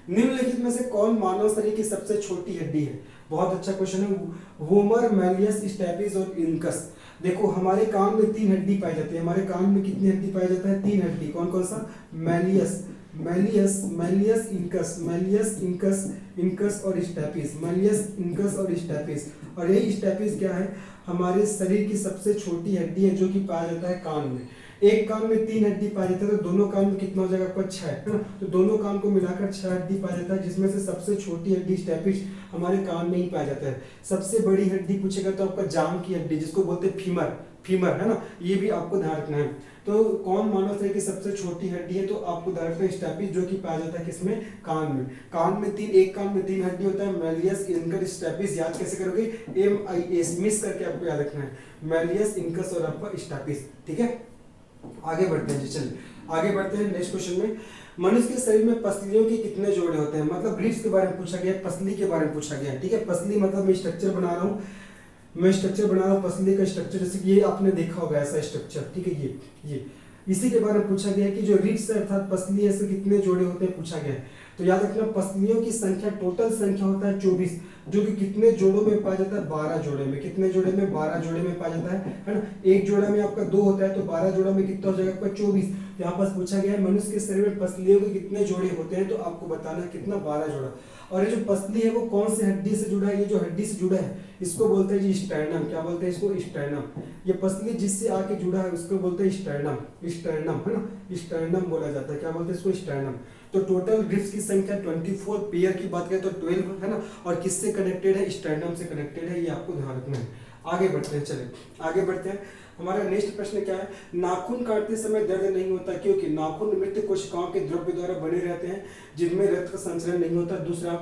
निम्नलिखित में से कौन मानव शरीर की सबसे छोटी हड्डी है? बहुत अच्छा क्वेश्चन है। वोमर, मैलियस, स्टेपिस और इंकस। देखो हमारे कान में 3 हड्डी पाई जाती है। हमारे कान में कितनी हड्डी पाई जाता है? 3 हड्डी। कौन कौन सा? Malleus, malleus, malleus, incus, malleus, incus, incus और स्टेपिस, मैलियस, इंकस और स्टेपिस। और यही स्टेपिस क्या है? हमारे शरीर की सबसे छोटी हड्डी है जो कि पाया जाता है कान में। एक कान में 3 हड्डी पाया जाता है, तो दोनों कान में कितना हो जाएगा आपका? 6, है ना। तो दोनों कान को मिलाकर 6 हड्डी पाया जाता है, जिसमें से सबसे छोटी हड्डी स्टेपिस हमारे कान में ही पाया जाता है। सबसे बड़ी हड्डी पूछेगा तो आपका जांघ की हड्डी, जिसको बोलते हैं फीमर, फीमर, है ना, ये भी आपको ध्यान रखना है। तो कौन मानव शरीर की सबसे छोटी हड्डी है? तो आपको ध्यान रखना है स्टेपिस, जो कि पाया जाता है किसमें? कान में। कान में 3, एक कान में 3 हड्डी होता है, मैलियस, इंकस, स्टेपिस। याद कैसे करोगे? MIS मिस करके आपको याद रखना है, मैलियस, इंकस और आपका स्टेपिस, ठीक है। आगे बढ़ते हैं जी, चलिए आगे बढ़ते हैं नेक्स्ट क्वेश्चन में। मनुष्य के शरीर में पसलियों के कितने जोड़े होते हैं? मतलब रिब्स के बारे में पूछा गया है, पसली के बारे में पूछा गया है, ठीक है। पसली मतलब मैं स्ट्रक्चर बना रहा हूँ, मैं स्ट्रक्चर बना रहा हूँ पसली का स्ट्रक्चर, जैसे कि ये आपने देखा होगा ऐसा स्ट्रक्चर, ठीक है। ये इसी के बारे में पूछा गया है कि जो रिब्स है अर्थात पसली, ऐसे कितने जोड़े होते हैं पूछा गया है। तो याद रखना पसलियों की संख्या, टोटल संख्या होता है 24, जो कि कितने जोड़ों में पाया जाता है? 12 जोड़े में। कितने जोड़े में? 12 जोड़े में पाया जाता है ना। एक जोड़ा में आपका 2 होता है, तो 12 जोड़ा में कितना हो जाएगा आपका? 24। यहाँ पर पूछा गया है मनुष्य के शरीर में पसलियों के कितने जोड़े होते हैं, तो आपको बताना है कितना? 12 जोड़ा। और ये जो पसली है वो कौन से हड्डी से जुड़ा है? ये जो हड्डी से जुड़ा है इसको बोलते हैं जी स्टर्नम। क्या बोलते हैं इसको? स्टर्नम। ये पसली जिससे आके जुड़ा है उसको बोलते हैं स्टर्नम, स्टर्नम, है ना, स्टर्नम बोला जाता है। क्या बोलते हैं इसको? स्टर्नम। तो टोटल रिब्स की संख्या 24, पेयर की बात करें तो 12, है ना। और किससे कनेक्टेड है? स्टर्नम से कनेक्टेड है, ये आपको ध्यान रखना है। आगे बढ़ते हैं, चलिए आगे बढ़ते हैं। हमारा नेक्स्ट प्रश्न क्या है, नाखून काटते समय दर्द नहीं होता क्योंकि नाखून मृत कोशिकाओं के द्रव्य द्वारा बने रहते हैं जिनमें रक्त का संचरण नहीं होता। दूसरा,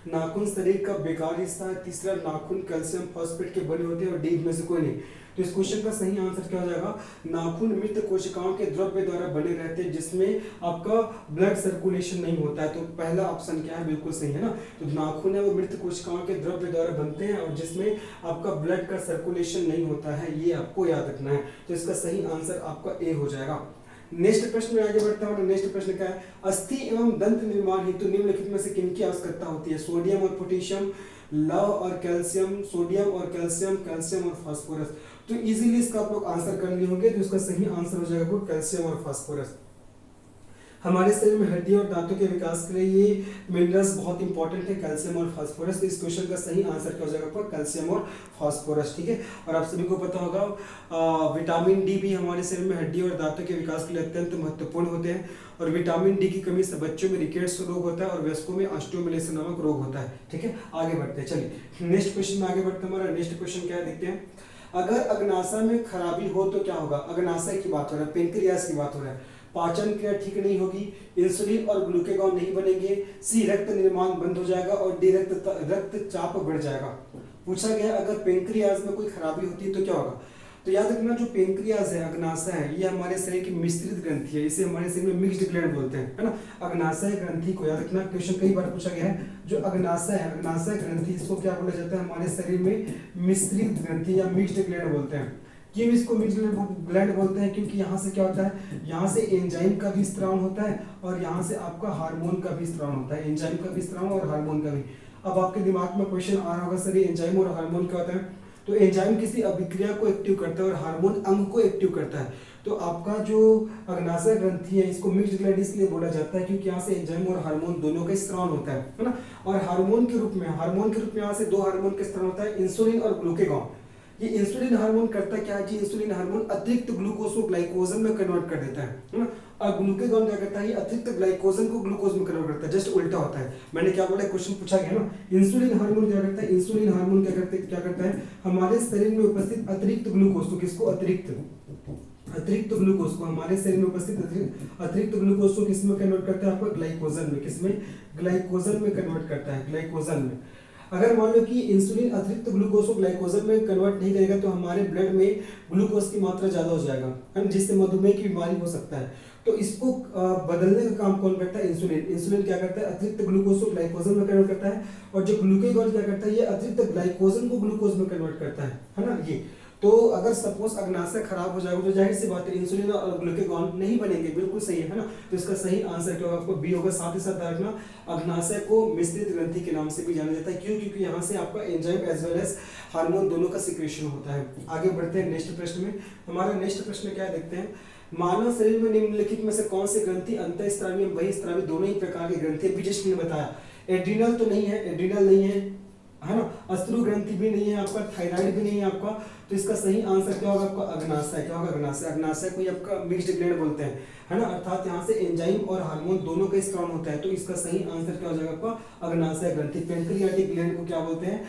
नाखून शरीर का बेकार हिस्सा है। तीसरा, नाखून कैल्शियम फॉस्फेट के बने होते हैं और डी में से कोई नहीं। तो इस क्वेश्चन का सही आंसर क्या हो जाएगा, नाखून मृत कोशिकाओं के द्रव्य द्वारा बने रहते हैं जिसमें आपका ब्लड सर्कुलेशन नहीं होता है। तो पहला ऑप्शन क्या है, बिल्कुल सही है ना। तो नाखून है वो मृत कोशिकाओं के द्रव्य द्वारा बनते हैं और जिसमें आपका ब्लड का सर्कुलेशन नहीं होता है, ये आपको याद रखना है। तो इसका सही आंसर आपका ए हो जाएगा। नेक्स्ट प्रश्न में आगे बढ़ता हूँ। नेक्स्ट प्रश्न क्या है, अस्थि एवं दंत निर्माण हेतु निम्नलिखित में से किनकी आवश्यकता होती है, सोडियम और पोटेशियम, लव और कैल्शियम, सोडियम और कैल्शियम, कैल्शियम और फास्फोरस। तो इजीली इसका आप लोग आंसर कर लिए होंगे। तो इसका सही आंसर हो जाएगा कैल्शियम और फास्फोरस। हमारे शरीर में हड्डी और दांतों के विकास के लिए ये मिनरल्स बहुत इंपॉर्टेंट है, कैल्शियम और फास्फोरस। तो इस क्वेश्चन का सही आंसर क्या हो जाएगा आपका, कैल्शियम और फास्फोरस, ठीक है। और आप सभी को पता होगा विटामिन डी भी हमारे शरीर में हड्डी और दांतों के विकास के लिए अत्यंत महत्वपूर्ण होते हैं। और विटामिन डी की कमी से बच्चों में रिकेट्स रोग होता है और वयस्कों में ऑस्टियोमालाइसिस नामक रोग होता है, ठीक है। आगे बढ़ते हैं, चलिए नेक्स्ट क्वेश्चन में आगे बढ़ते हैं। हमारा नेक्स्ट क्वेश्चन क्या है देखते हैं, अगर अग्नाशय में खराबी हो तो क्या होगा। अग्नाशय की बात हो रहा है, पेनक्रियास की बात हो रहा है। पाचन क्रिया ठीक नहीं होगी, इंसुलिन और ग्लूकेगॉन नहीं बनेंगे, सी रक्त निर्माण बंद हो जाएगा और डी रक्तचाप बढ़ जाएगा। पूछा गया अगर पेनक्रियास में कोई खराबी होती है तो क्या होगा। तो याद रखना जो पेंक्रियाज है, अग्नाशय है, ये हमारे शरीर की मिश्रित ग्रंथि है, इसे हमारे शरीर में मिक्स्ड ग्लैंड बोलते हैं, है ना। अग्नाशय ग्रंथि को याद रखना, क्वेश्चन कई बार पूछा गया है। जो अग्नाशय है, अग्नाशय ग्रंथि, इसको क्या बोला जाता है, हमारे शरीर में मिश्रित ग्रंथि या मिक्स्ड ग्लैंड बोलते हैं। क्यों इसको मिक्स्ड ग्लैंड बोलते हैं, क्योंकि यहाँ से क्या होता है, यहाँ से एंजाइम का भी स्त्राव होता है और यहाँ से आपका हार्मोन का भी स्त्राव होता है, एंजाइम का भी स्त्राव और हार्मोन का भी। अब आपके दिमाग में क्वेश्चन आ रहा होगा सर ये एंजाइम और हार्मोन क्या होता है, तो एंजाइम किसी अभिक्रिया को एक्टिव करता है और हार्मोन अंग को एक्टिव करता है। तो आपका जो अग्नाशय ग्रंथि है इसको मिक्स्ड ग्लैंड इसलिए बोला जाता है क्योंकि यहाँ से एंजाइम और हार्मोन दोनों का स्त्राव होता है ना। और हार्मोन के रूप में यहाँ से दो हार्मोन का स्त्राव होता है, इंसुलिन और ग्लूकेगॉन। ये इंसुलिन हार्मोन करता क्या है जी, इंसुलिन हार्मोन अतिरिक्त ग्लूकोज को ग्लाइकोजन में कन्वर्ट कर देता है ना। और ग्लूकेगॉन क्या करता है, ये अतिरिक्त ग्लाइकोजन को ग्लूकोज में कन्वर्ट करता है, जस्ट उल्टा होता है। मैंने क्या बोला, क्वेश्चन पूछा गया ना। इंसुलिन हार्मोन क्या करता है, इंसुलिन हार्मोन क्या करता है, हमारे शरीर में उपस्थित अतिरिक्त ग्लूकोज को, किसको, अतिरिक्त ग्लूकोज को, हमारे शरीर में उपस्थित अतिरिक्त ग्लूकोज को किसमें कन्वर्ट करता है, आपको ग्लाइकोजन में, किसमें, ग्लाइकोजन में कन्वर्ट करता है, ग्लाइकोजन में। अगर मान लो कि इंसुलिन अतिरिक्त ग्लूकोज को ग्लाइकोजन में कन्वर्ट नहीं करेगा तो हमारे ब्लड में ग्लूकोज की मात्रा ज्यादा हो जाएगा, है ना, जिससे मधुमेह की बीमारी हो सकता है। तो इसको बदलने का काम कौन करता है, इंसुलिन। इंसुलिन क्या करता है, अतिरिक्त ग्लूकोज को ग्लाइकोजन में कन्वर्ट करता है, और जो ग्लूकेगॉन क्या करता है, ये अतिरिक्त ग्लाइकोजन को ग्लूकोज में कन्वर्ट करता है ना। ये तो अगर सपोज अग्नाशय खराब हो जाएगा तो जाहिर सी बात है इंसुलिन और ग्लूकेगॉन नहीं बनेंगे, बिल्कुल सही है ना। तो इसका सही आंसर क्या होगा, आपको बी होगा। साथ ही साथ रखना, अग्नाशय को मिश्रित ग्रंथि के नाम से भी जाना जाता है, क्यों, क्योंकि यहाँ से आपका enzyme as well as hormone दोनों का सिक्रेशन होता है। आगे बढ़ते हैं नेक्स्ट प्रश्न में। हमारा नेक्स्ट प्रश्न क्या है, देखते हैं। मानव शरीर में निम्नलिखित में से कौन सी ग्रंथि अंतःस्रावी एवं बहिःस्रावी दोनों ही प्रकार की ग्रंथि है, विशिष्ट ने बताया। एड्रिनल तो नहीं है, एड्रिनल नहीं है ना, अश्रु ग्रंथि भी नहीं है आपका, थायराइड भी नहीं है आपका। तो इसका सही आंसर क्या होगा, आपका अग्नाशय। क्या होगा, अग्नाशय। अग्नाशय को आपका मिक्स्ड ग्लैंड बोलते हैं, है ना, अर्थात यहाँ से एंजाइम और हार्मोन दोनों का स्त्राव होता है। तो इसका सही आंसर क्या हो जाएगा, आपका अग्नाशय ग्रंथि। पेंक्रियाटिक ग्लैंड को क्या बोलते हैं,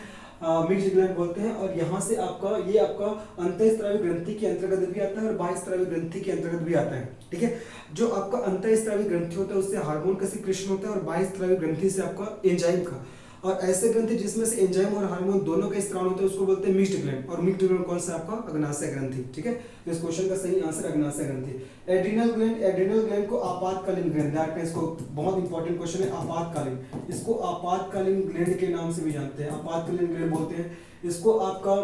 मिक्स्ड ग्लैंड बोलते हैं। और यहाँ से आपका ये आपका अंतःस्रावी ग्रंथि के अंतर्गत भी आता है और बाह्यस्रावी ग्रंथि के अंतर्गत भी आता है, ठीक है। जो आपका अंतःस्रावी ग्रंथि होता है उससे हार्मोन का सिक्रेशन होता है और बाह्यस्रावी ग्रंथि से आपका एंजाइम का। और ऐसे ग्रंथि जिसमें से एंजाइम और हार्मोन दोनों का स्त्राव होता है उसको बोलते हैं मिक्स्ड ग्लैंड। और मिक्स्ड ग्लैंड कौन सा, आपका अग्नाशय ग्रंथि, ठीक है। तो इस क्वेश्चन का सही आंसर अग्नाशय ग्रंथि। एड्रिनल ग्लैंड, एड्रिनल ग्लैंड को आपातकालीन ग्लैंड, इसको बहुत इंपॉर्टेंट क्वेश्चन है, आपातकालीन। इसको आपातकालीन ग्लैंड के नाम से भी जानते हैं, आपातकालीन ग्लैंड बोलते हैं। इसको आपका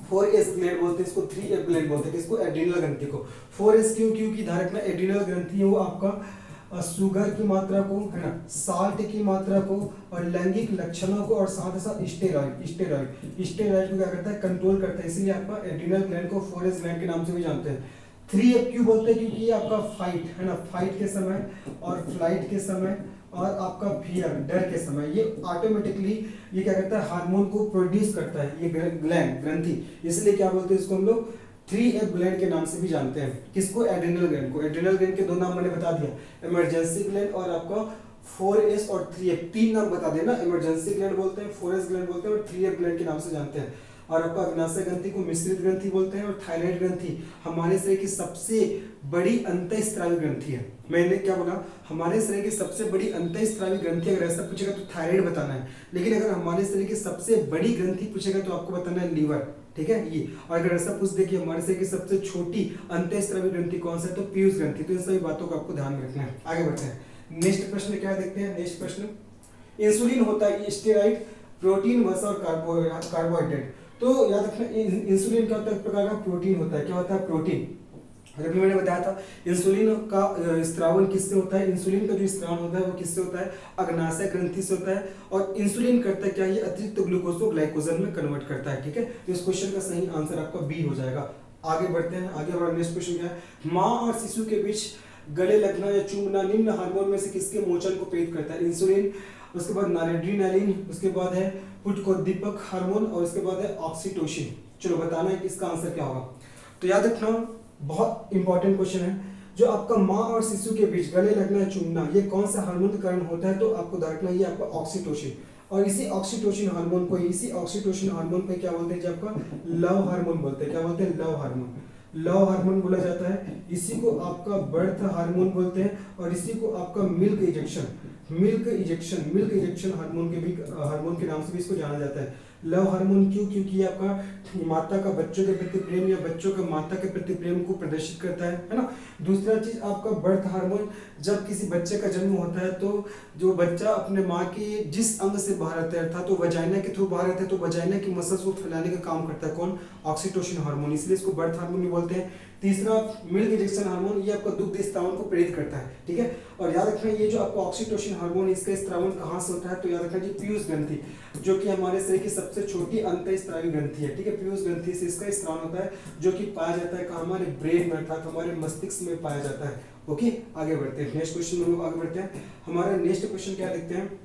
4S ग्लैंड बोलते हैं, इसको 3F ग्लैंड बोलते हैं, इसको एड्रिनल ग्रंथि को। 4S क्योंकि ध्यान रखना, एड्रिनल ग्रंथि है वो आपका शुगर की मात्रा को, है ना, साल्ट की मात्रा को और लैंगिक लक्षणों को और साथ ही साथ स्टेरॉइड को क्या करता है, कंट्रोल करता है। इसीलिए आपका एड्रिनल ग्लैंड को 4S ग्लैंड के नाम से भी जानते हैं। 3F क्यों बोलते हैं, क्योंकि ये आपका फाइट, है ना, फाइट के समय और फ्लाइट के समय और आपका फियर, डर के समय ये ऑटोमेटिकली ये क्या करता है, हार्मोन को प्रोड्यूस करता है, ये ग्लैंड, ग्रंथि। इसलिए क्या बोलते हैं इसको हम लोग 3F ग्लैंड के नाम से भी जानते हैं। किसको, एड्रिनल ग्लैंड को। एड्रिनल ग्लैंड के दो नाम मैंने बता दिया, इमरजेंसी ग्लैंड और आपका 4S और 3F, तीन नाम बता देना। इमरजेंसी ग्लैंड बोलते हैं, 4S ग्लैंड बोलते हैं और 3F ग्लैंड के नाम से जानते हैं। और आपका अग्नाशय ग्रंथि को मिश्रित ग्रंथि बोलते हैं और थायराइड ग्रंथि हमारे शरीर की सबसे बड़ी अंतःस्रावी ग्रंथि है। मैंने क्या बोला, हमारे शरीर की सबसे बड़ी अंतःस्रावी ग्रंथि अगर ऐसा पूछेगा तो थायराइड बताना है, लेकिन अगर हमारे शरीर की सबसे बड़ी ग्रंथि पूछेगा तो आपको बताना है लीवर, ठीक है ये। और अगर ऐसा पूछ दे कि हमारे शरीर की सबसे छोटी अंतःस्रावी ग्रंथि कौन सा है तो पीयूष ग्रंथि। तो इन सभी बातों को आपको ध्यान में रखना है। आगे बढ़ते हैं, नेक्स्ट प्रश्न क्या देखते हैं। नेक्स्ट प्रश्न, इंसुलिन होता है स्टेरॉइड, प्रोटीन, वसा और कार्बोहाइड्रेट। तो याद रखना, इंसुलिन क्या होता है, एक प्रकार का प्रोटीन होता है। क्या होता है, प्रोटीन। अभी मैंने बताया था इंसुलिन का स्त्रावन किससे होता है, इंसुलिन का जो स्त्रावन होता है वो किससे होता है, अग्नाशय ग्रंथि से होता है। और इंसुलिन करता है क्या, ये अतिरिक्त ग्लूकोज को ग्लाइकोजन में कन्वर्ट करता है, ठीक है। तो इस क्वेश्चन का सही आंसर आपका बी हो जाएगा। आगे बढ़ते हैं, आगे हमारा नेक्स्ट क्वेश्चन क्या है, माँ और शिशु के बीच गले लगना या चूमना निम्न हार्मोन में से किसके मोचन को प्रेरित करता है, इंसुलिन, उसके बाद नॉरेड्रेनालिन, उसके बाद है उत्प्रेरक हार्मोन और उसके बाद है ऑक्सीटोसिन। चलो बताना है कि इसका आंसर क्या होगा। तो याद रखना, बहुत इंपॉर्टेंट क्वेश्चन है। जो आपका माँ और शिशु के बीच गले लगना या चूमना, ये कौन सा हार्मोन के कारण होता है, तो आपको देखना ये आपका ऑक्सीटोसिन। और इसी ऑक्सीटोसिन हार्मोन को क्या बोलते हैं, जो आपका लव हार्मोन बोलते हैं। क्या बोलते हैं, लव हार्मोन बोला जाता है। इसी को आपका बर्थ हार्मोन बोलते हैं और इसी को आपका मिल्क इजेक्शन हार्मोन के नाम से भी इसको जाना जाता है। लव हार्मोन क्यों? क्योंकि ये आपका माता का बच्चों के प्रति प्रेम या बच्चों का माता के प्रति प्रेम को प्रदर्शित करता है ना। दूसरा चीज आपका बर्थ हार्मोन, जब किसी बच्चे का जन्म होता है तो जो बच्चा अपने माँ के जिस अंग से बाहर आता है, अर्थात तो वजाइना के थ्रू बाहर आता है, तो वजाइना की मसल्स को फैलाने का काम करता है कौन? ऑक्सीटोसिन हार्मोन, इसलिए इसको बर्थ हार्मोन भी बोलते हैं। तीसरा मिल्क इंजेक्शन हार्मोन, ये आपका दुग्ध स्त्रावन को प्रेरित करता है, ठीक है। और याद रखना ये जो आपका ऑक्सीटोसिन हार्मोन, इसका स्त्रावन कहाँ से होता है? तो याद रखना जी पीयूष ग्रंथि, जो कि हमारे शरीर की सबसे छोटी अंतःस्रावी ग्रंथि है, ठीक है। पीयूष ग्रंथि से इसका स्त्रावन होता है, जो कि पाया जाता है कहाँ? हमारे ब्रेन में, अर्थात हमारे मस्तिष्क में पाया जाता है। ओके, आगे बढ़ते हैं। नेक्स्ट क्वेश्चन में लोग आगे बढ़ते हैं। हमारा नेक्स्ट क्वेश्चन क्या देखते हैं?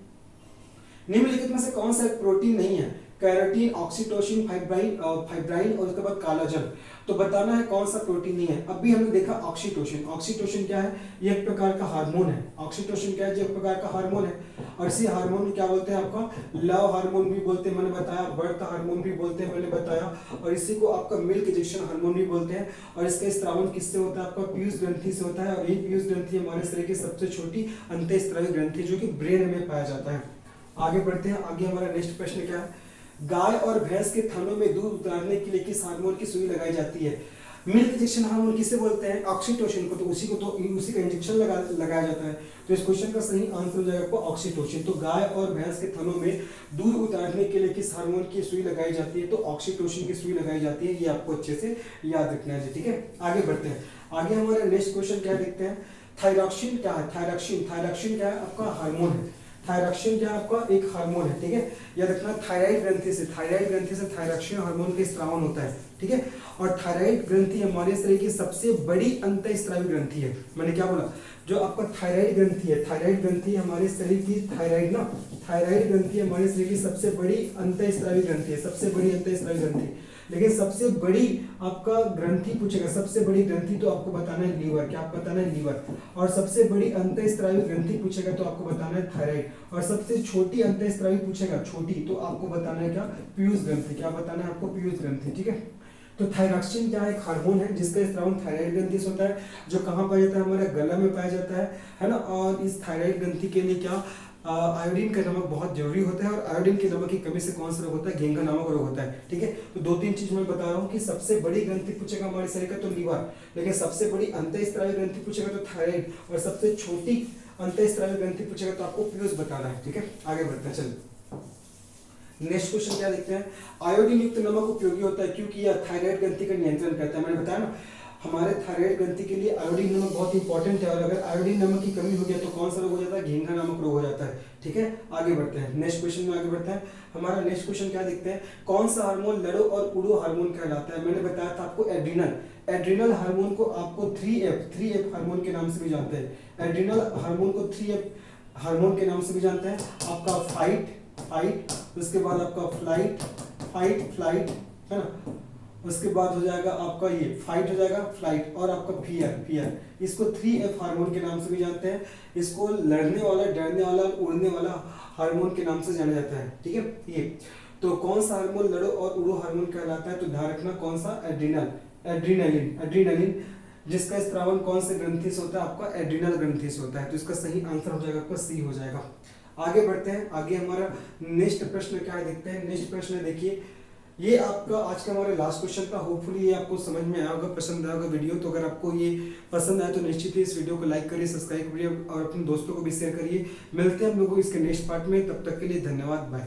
निम्नलिखित में से कौन सा एक प्रोटीन नहीं है? कैरोटीन, ऑक्सीटोसिन, फाइब्राइन और उसके बाद कालाजन। तो बताना है कौन सा प्रोटीन नहीं है। अभी हमने देखा ऑक्सीटोसिन। ऑक्सीटोसिन क्या है? ये एक प्रकार का हार्मोन है। ऑक्सीटोसिन क्या है? ये एक प्रकार का हार्मोन है। और इसी हार्मोन को क्या बोलते हैं? आपका लव हार्मोन भी बोलते हैं, मैंने बताया। बर्थ हार्मोन भी बोलते हैं, मैंने बताया। और इसी को आपका मिल्क इंजेक्शन हार्मोन भी बोलते हैं। और इसका स्त्रावन किससे होता है? आपका पीयूष ग्रंथि से होता है। और ये पीयूष ग्रंथि हमारे शरीर की सबसे छोटी अंतःस्रावी ग्रंथि, जो कि ब्रेन में पाया जाता है। आगे बढ़ते हैं। आगे हमारा नेक्स्ट प्रश्न क्या है? गाय और भैंस के थनों में दूध उतारने के लिए किस हार्मोन की सुई लगाई जाती है? मिल्क इंजेक्शन हार्मोन किसे बोलते हैं? ऑक्सीटोसिन को। तो उसी का इंजेक्शन लगाया जाता है। तो इस क्वेश्चन का सही आंसर हो जाएगा आपको ऑक्सीटोसिन। तो गाय और भैंस के थनों में दूध उतारने के लिए किस हार्मोन की सुई लगाई जाती है? तो ऑक्सीटोसिन की सुई लगाई जाती है। ये आपको अच्छे से याद रखना है, ठीक है। आगे बढ़ते हैं। आगे हमारा नेक्स्ट क्वेश्चन क्या देखते हैं? थायरॉक्सिन क्या है? थायरॉक्सिन क्या है? आपका हार्मोन है। थायरॉक्सिन क्या आपका? एक हार्मोन है, ठीक है। याद रखना थायराइड ग्रंथि से थायरॉक्सिन हार्मोन का स्रावन होता है, ठीक है। और थायराइड ग्रंथि हमारे शरीर की सबसे बड़ी अंतःस्रावी ग्रंथि है। मैंने क्या बोला? जो आपका थायराइड ग्रंथि है, थायराइड ग्रंथि हमारे शरीर की थायराइड ग्रंथि हमारे शरीर की सबसे बड़ी अंतःस्रावी ग्रंथि है, सबसे बड़ी अंतःस्रावी ग्रंथि। लेकिन सबसे बड़ी आपका ग्रंथि पूछेगा, सबसे बड़ी ग्रंथि, तो आपको बताना है लीवर। क्या आपको बताना है? लीवर। और सबसे बड़ी अंतःस्रावी ग्रंथि पूछेगा तो आपको बताना है थायराइड। और सबसे छोटी अंतःस्रावी पूछेगा, छोटी, तो आपको बताना है क्या? पीयूष ग्रंथि। क्या बताना है आपको? पीयूष ग्रंथि, ठीक है। तो थायरॉक्सिन क्या है? एक हार्मोन है जिसका स्रावन थायराइड ग्रंथि से होता है, जो कहाँ पाया जाता है? हमारे गला में पाया जाता है ना। और इस थायराइड ग्रंथि के लिए क्या आयोडीन का नमक बहुत जरूरी होता है। और आयोडीन के नमक की कमी से कौन सा रोग होता है? घेंघा नामक रोग होता है, ठीक है। तो दो तीन चीज मैं बता रहा हूँ कि सबसे बड़ी ग्रंथि पूछेगा हमारे शरीर का तो लीवर, लेकिन सबसे बड़ी अंतःस्रावी ग्रंथि पूछेगा तो थायराइड, और सबसे छोटी अंतःस्रावी ग्रंथि पूछेगा तो आपको पीयूष बताना है, ठीक है। आगे बढ़ते हैं, चलिए नेक्स्ट क्वेश्चन क्या देखते हैं? आयोडीन युक्त नमक उपयोगी होता है क्योंकि यह थायराइड ग्रंथि का नियंत्रण करता है। मैंने बताया ना, हमारे थायराइड ग्रंथि के लिए आयोडीन नमक बहुत इंपॉर्टेंट है। और अगर आयोडीन नमक की कमी हो गया तो कौन सा रोग हो जाता है? घेंघा नामक रोग हो जाता है, ठीक है। आगे बढ़ते हैं। नेक्स्ट क्वेश्चन में आगे बढ़ते हैं। हमारा नेक्स्ट क्वेश्चन क्या देखते हैं? कौन सा हार्मोन लड़ो और उड़ो हार्मोन कहलाता है? मैंने बताया था आपको एड्रिनल हार्मोन को आपको 3F हार्मोन के नाम से भी जानते हैं। एड्रिनल हार्मोन को 3F हार्मोन के नाम से भी जानते हैं। आपका फाइट, उसके बाद आपका फ्लाइट, है ना। उसके बाद हो जाएगा आपका ये फाइट, हो जाएगा फ्लाइट, और आपका फियर। इसको 3F हार्मोन के नाम से भी जानते हैं। इसको लड़ने वाला, डरने वाला, उड़ने वाला हार्मोन के नाम से जाना जाता है, ठीक है। ये तो कौन सा हार्मोन लड़ो और उड़ो हार्मोन कहलाता है? तो ध्यान रखना कौन सा? एड्रीनलिन, जिसका स्त्रावन कौन से ग्रंथि से होता है? आपका एड्रिनल ग्रंथि से होता है। तो इसका सही आंसर हो जाएगा आपका सी हो जाएगा। आगे बढ़ते हैं। आगे हमारा नेक्स्ट प्रश्न क्या है देखते हैं। नेक्स्ट प्रश्न देखिए, ये आपका आज का हमारा लास्ट क्वेश्चन था। होपफुली ये आपको समझ में आया होगा, पसंद आया होगा वीडियो। तो अगर आपको ये पसंद आया तो निश्चित ही इस वीडियो को लाइक करिए, सब्सक्राइब करिए और अपने दोस्तों को भी शेयर करिए। मिलते हैं हम लोगों इसके नेक्स्ट पार्ट में। तब तक के लिए धन्यवाद, बाय।